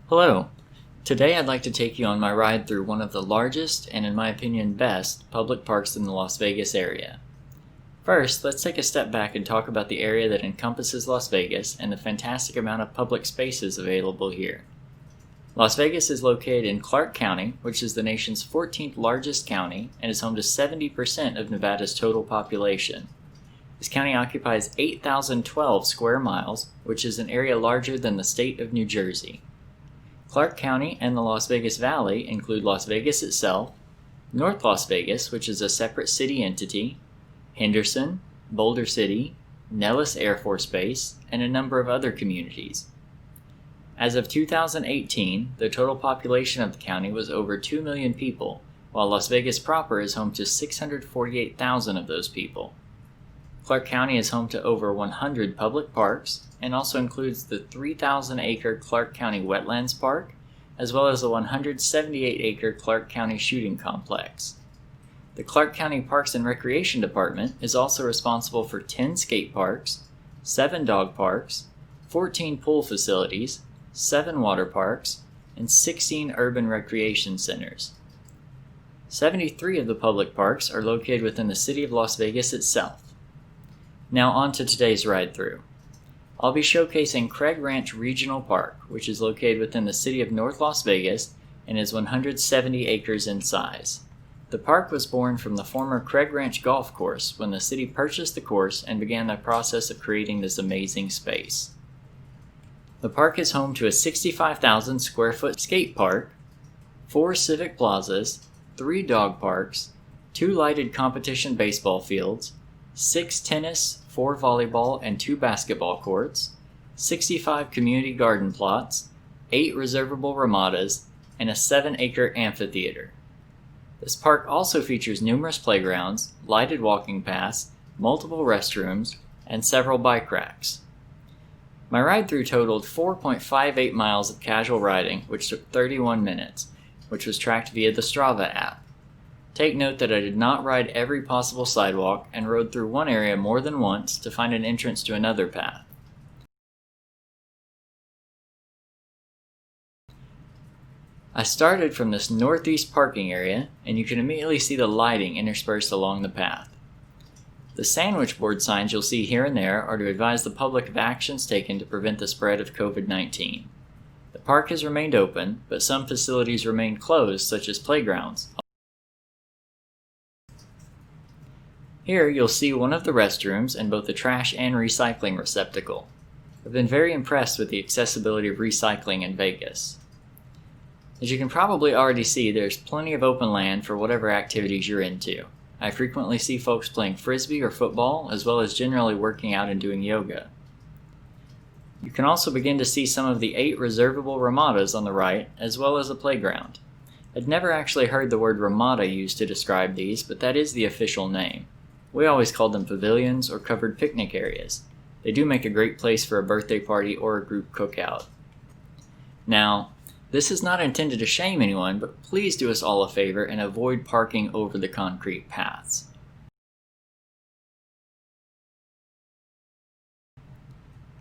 Hello! Today I'd like to take you on my ride through one of the largest and, in my opinion, best public parks in the Las Vegas area. First, let's take a step back and talk about the area that encompasses Las Vegas and the fantastic amount of public spaces available here. Las Vegas is located in Clark County, which is the nation's 14th largest county and is home to 70% of Nevada's total population. This county occupies 8,012 square miles, which is an area larger than the state of New Jersey. Clark County and the Las Vegas Valley include Las Vegas itself, North Las Vegas, which is a separate city entity, Henderson, Boulder City, Nellis Air Force Base, and a number of other communities. As of 2018, the total population of the county was over 2 million people, while Las Vegas proper is home to 648,000 of those people. Clark County is home to over 100 public parks and also includes the 3,000-acre Clark County Wetlands Park, as well as the 178-acre Clark County Shooting Complex. The Clark County Parks and Recreation Department is also responsible for 10 skate parks, 7 dog parks, 14 pool facilities, 7 water parks, and 16 urban recreation centers. 73 of the public parks are located within the city of Las Vegas itself. Now on to today's ride through. I'll be showcasing Craig Ranch Regional Park, which is located within the city of North Las Vegas and is 170 acres in size. The park was born from the former Craig Ranch Golf Course when the city purchased the course and began the process of creating this amazing space. The park is home to a 65,000 square foot skate park, 4 civic plazas, 3 dog parks, 2 lighted competition baseball fields, 6 tennis, 4 volleyball, and 2 basketball courts, 65 community garden plots, 8 reservable ramadas, and a 7-acre amphitheater. This park also features numerous playgrounds, lighted walking paths, multiple restrooms, and several bike racks. My ride-through totaled 4.58 miles of casual riding, which took 31 minutes, which was tracked via the Strava app. Take note that I did not ride every possible sidewalk and rode through one area more than once to find an entrance to another path. I started from this northeast parking area, and you can immediately see the lighting interspersed along the path. The sandwich board signs you'll see here and there are to advise the public of actions taken to prevent the spread of COVID-19. The park has remained open, but some facilities remain closed, such as playgrounds. Here you'll see one of the restrooms and both the trash and recycling receptacle. I've been very impressed with the accessibility of recycling in Vegas. As you can probably already see, there's plenty of open land for whatever activities you're into. I frequently see folks playing frisbee or football, as well as generally working out and doing yoga. You can also begin to see some of the 8 reservable ramadas on the right, as well as a playground. I'd never actually heard the word ramada used to describe these, but that is the official name. We always called them pavilions or covered picnic areas. They do make a great place for a birthday party or a group cookout. Now, this is not intended to shame anyone, but please do us all a favor and avoid parking over the concrete paths.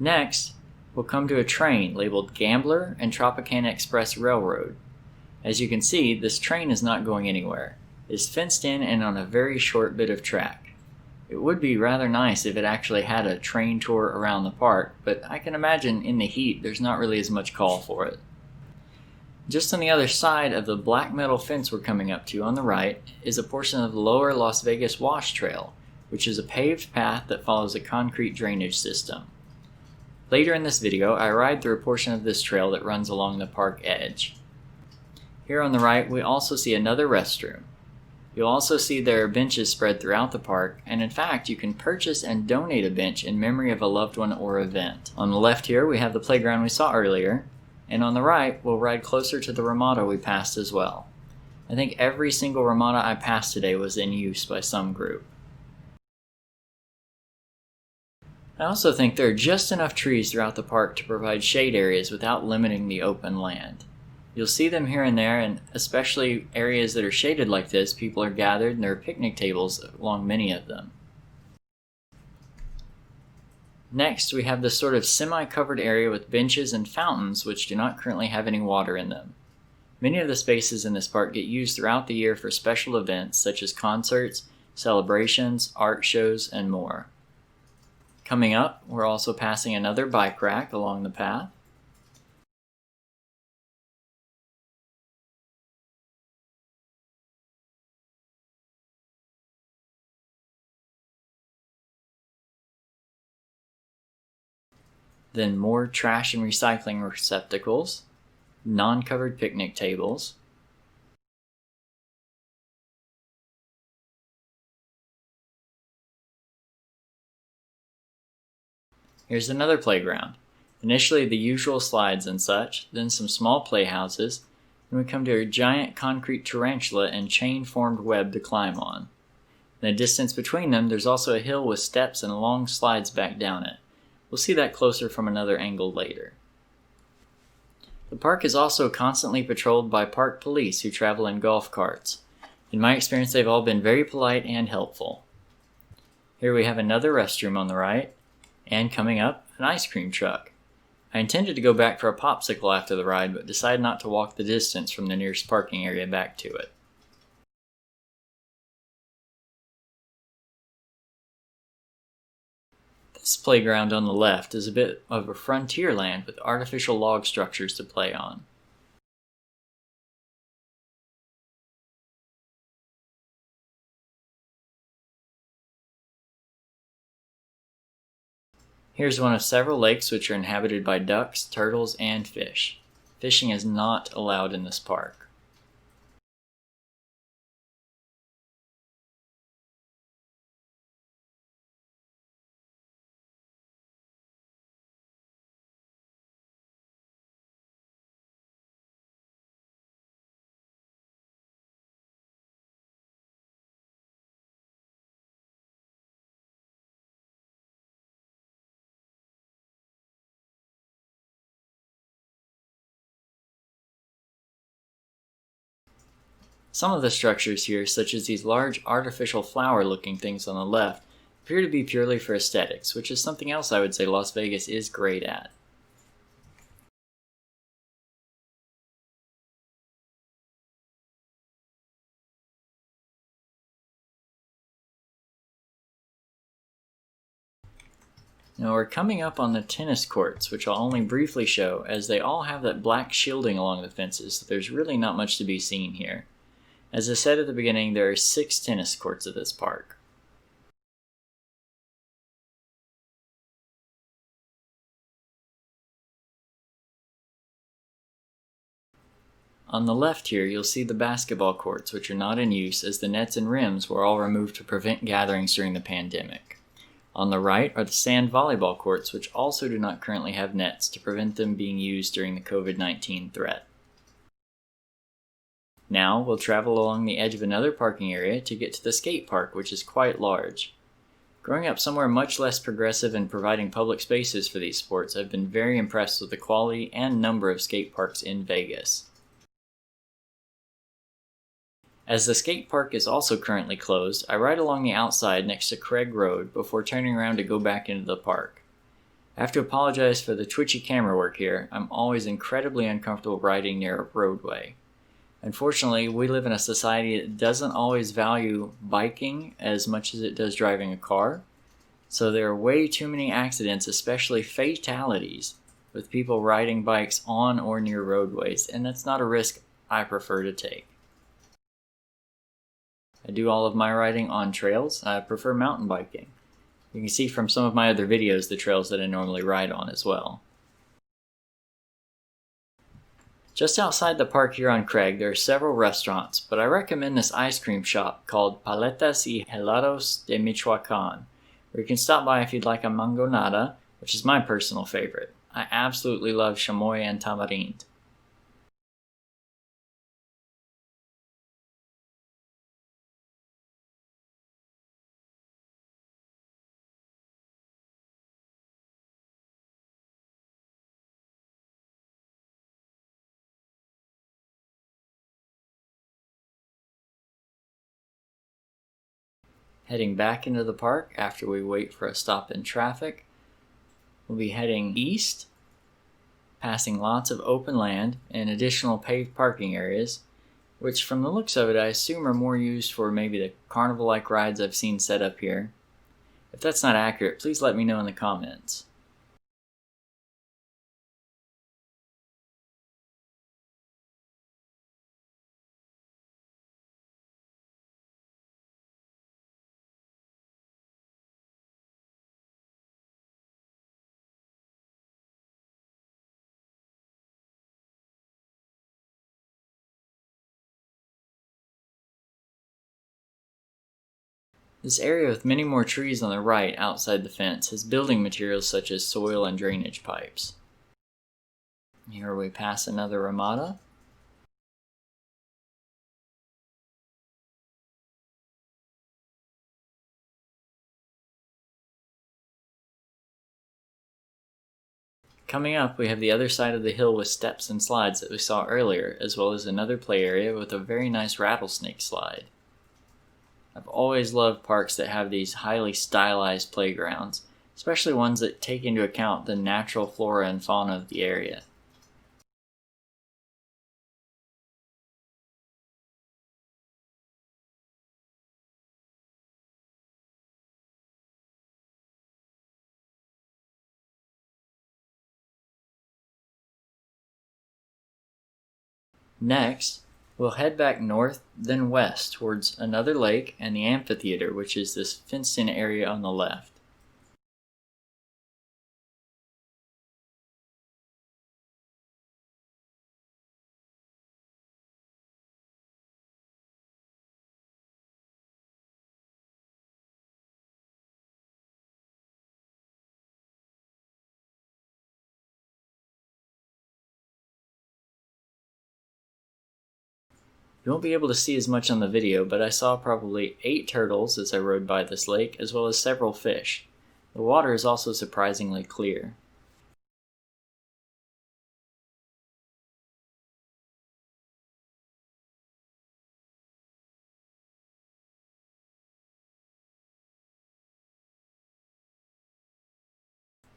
Next, we'll come to a train labeled Gambler and Tropicana Express Railroad. As you can see, this train is not going anywhere. It is fenced in and on a very short bit of track. It would be rather nice if it actually had a train tour around the park, but I can imagine in the heat there's not really as much call for it. Just on the other side of the black metal fence we're coming up to on the right is a portion of the lower Las Vegas Wash Trail, which is a paved path that follows a concrete drainage system. Later in this video, I ride through a portion of this trail that runs along the park edge. Here on the right, we also see another restroom. You'll also see there are benches spread throughout the park, and in fact, you can purchase and donate a bench in memory of a loved one or event. On the left here, we have the playground we saw earlier, and on the right, we'll ride closer to the ramada we passed as well. I think every single ramada I passed today was in use by some group. I also think there are just enough trees throughout the park to provide shade areas without limiting the open land. You'll see them here and there, and especially areas that are shaded like this, people are gathered and there are picnic tables along many of them. Next, we have this sort of semi-covered area with benches and fountains which do not currently have any water in them. Many of the spaces in this park get used throughout the year for special events such as concerts, celebrations, art shows, and more. Coming up, we're also passing another bike rack along the path. Then more trash and recycling receptacles, non-covered picnic tables, here's another playground. Initially the usual slides and such, then some small playhouses, and we come to a giant concrete tarantula and chain-formed web to climb on. In the distance between them, there's also a hill with steps and long slides back down it. We'll see that closer from another angle later. The park is also constantly patrolled by park police who travel in golf carts. In my experience, they've all been very polite and helpful. Here we have another restroom on the right, and coming up, an ice cream truck. I intended to go back for a popsicle after the ride, but decided not to walk the distance from the nearest parking area back to it. This playground on the left is a bit of a frontier land with artificial log structures to play on. Here's one of several lakes which are inhabited by ducks, turtles, and fish. Fishing is not allowed in this park. Some of the structures here, such as these large artificial flower-looking things on the left, appear to be purely for aesthetics, which is something else I would say Las Vegas is great at. Now we're coming up on the tennis courts, which I'll only briefly show, as they all have that black shielding along the fences, so there's really not much to be seen here. As I said at the beginning, there are 6 tennis courts at this park. On the left here, you'll see the basketball courts, which are not in use as the nets and rims were all removed to prevent gatherings during the pandemic. On the right are the sand volleyball courts, which also do not currently have nets to prevent them being used during the COVID-19 threat. Now we'll travel along the edge of another parking area to get to the skate park, which is quite large. Growing up somewhere much less progressive and providing public spaces for these sports, I've been very impressed with the quality and number of skate parks in Vegas. As the skate park is also currently closed, I ride along the outside next to Craig Road before turning around to go back into the park. I have to apologize for the twitchy camera work here. I'm always incredibly uncomfortable riding near a roadway. Unfortunately, we live in a society that doesn't always value biking as much as it does driving a car, so there are way too many accidents, especially fatalities, with people riding bikes on or near roadways, and that's not a risk I prefer to take. I do all of my riding on trails. I prefer mountain biking. You can see from some of my other videos the trails that I normally ride on as well. Just outside the park here on Craig, there are several restaurants, but I recommend this ice cream shop called Paletas y Helados de Michoacan, where you can stop by if you'd like a mangonada, which is my personal favorite. I absolutely love chamoy and tamarind. Heading back into the park after we wait for a stop in traffic, We'll be heading east, passing lots of open land and additional paved parking areas, which from the looks of it I assume are more used for maybe the carnival-like rides I've seen set up here. If that's not accurate, please let me know in the comments. This area with many more trees on the right outside the fence has building materials such as soil and drainage pipes. Here we pass another ramada. Coming up, we have the other side of the hill with steps and slides that we saw earlier, as well as another play area with a very nice rattlesnake slide. I've always loved parks that have these highly stylized playgrounds, especially ones that take into account the natural flora and fauna of the area. Next, we'll head back north, then west towards another lake and the Amphitheater, which is this fenced-in area on the left. You won't be able to see as much on the video, but I saw probably 8 turtles as I rode by this lake, as well as several fish. The water is also surprisingly clear.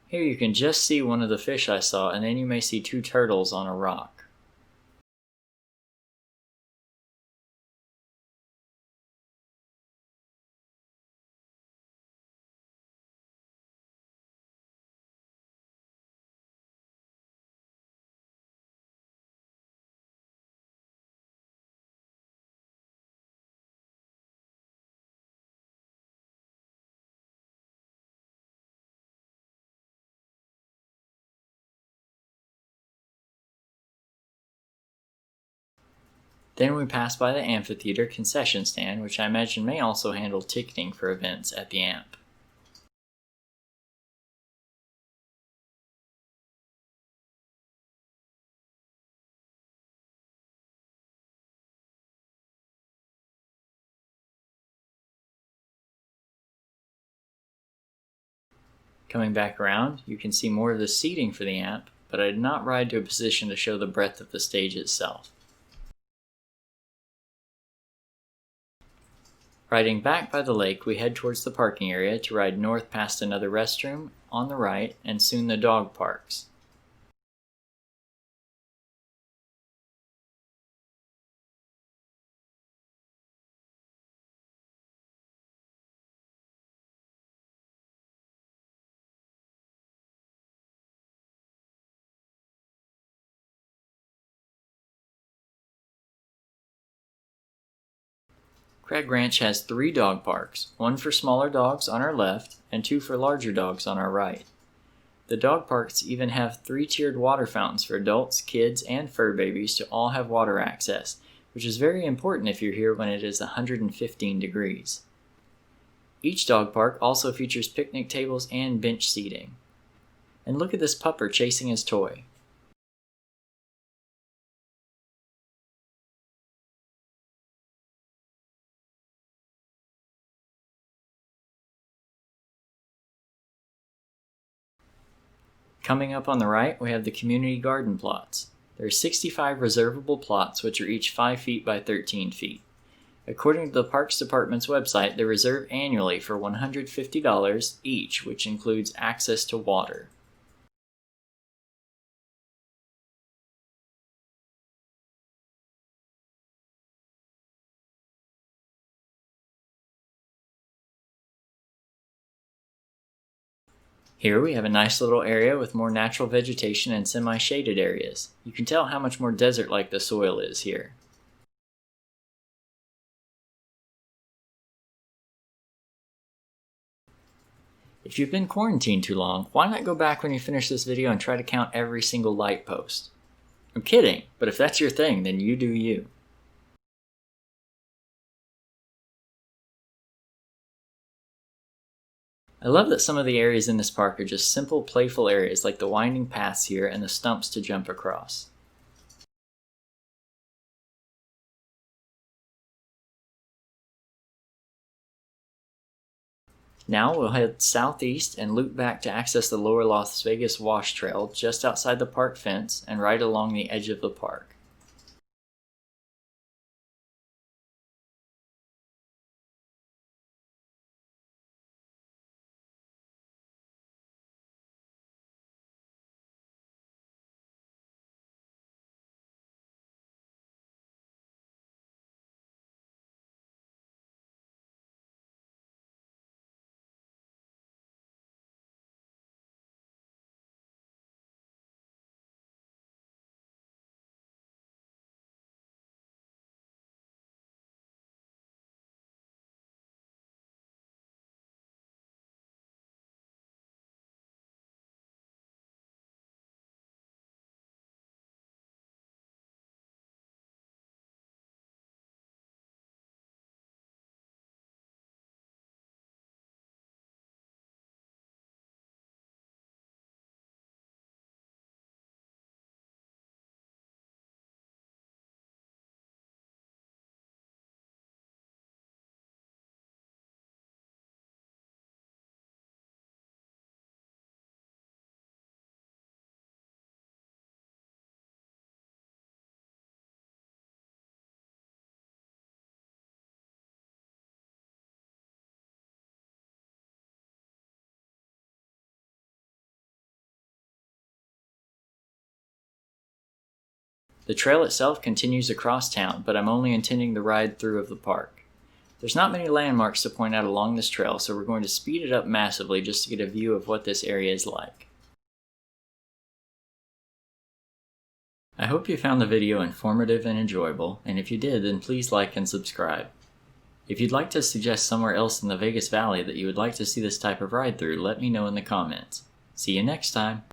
Here you can just see one of the fish I saw, and then you may see 2 turtles on a rock. Then we pass by the Amphitheater concession stand, which I imagine may also handle ticketing for events at the Amp. Coming back around, you can see more of the seating for the Amp, but I did not ride to a position to show the breadth of the stage itself. Riding back by the lake, we head towards the parking area to ride north past another restroom on the right and soon the dog parks. Craig Ranch has 3 dog parks, one for smaller dogs on our left and 2 for larger dogs on our right. The dog parks even have 3-tiered water fountains for adults, kids, and fur babies to all have water access, which is very important if you're here when it is 115 degrees. Each dog park also features picnic tables and bench seating. And look at this pupper chasing his toy. Coming up on the right, we have the community garden plots. There are 65 reservable plots, which are each 5 feet by 13 feet. According to the Parks Department's website, they reserve annually for $150 each, which includes access to water. Here we have a nice little area with more natural vegetation and semi-shaded areas. You can tell how much more desert-like the soil is here. If you've been quarantined too long, why not go back when you finish this video and try to count every single light post? I'm kidding, but if that's your thing, then you do you. I love that some of the areas in this park are just simple, playful areas like the winding paths here and the stumps to jump across. Now we'll head southeast and loop back to access the lower Las Vegas Wash Trail just outside the park fence and right along the edge of the park. The trail itself continues across town, but I'm only intending the ride through of the park. There's not many landmarks to point out along this trail, so we're going to speed it up massively just to get a view of what this area is like. I hope you found the video informative and enjoyable, and if you did, then please like and subscribe. If you'd like to suggest somewhere else in the Vegas Valley that you would like to see this type of ride through, let me know in the comments. See you next time!